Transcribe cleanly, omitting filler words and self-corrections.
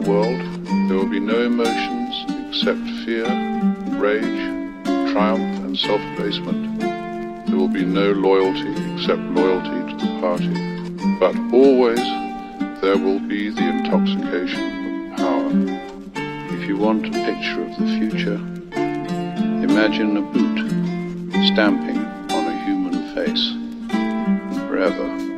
world, there will be no emotions except fear, rage, triumph and self-abasement. There will be no loyalty except loyalty to the party. But always there will be the intoxication of power. If you want a picture of the future, imagine a boot stamping on a human face forever.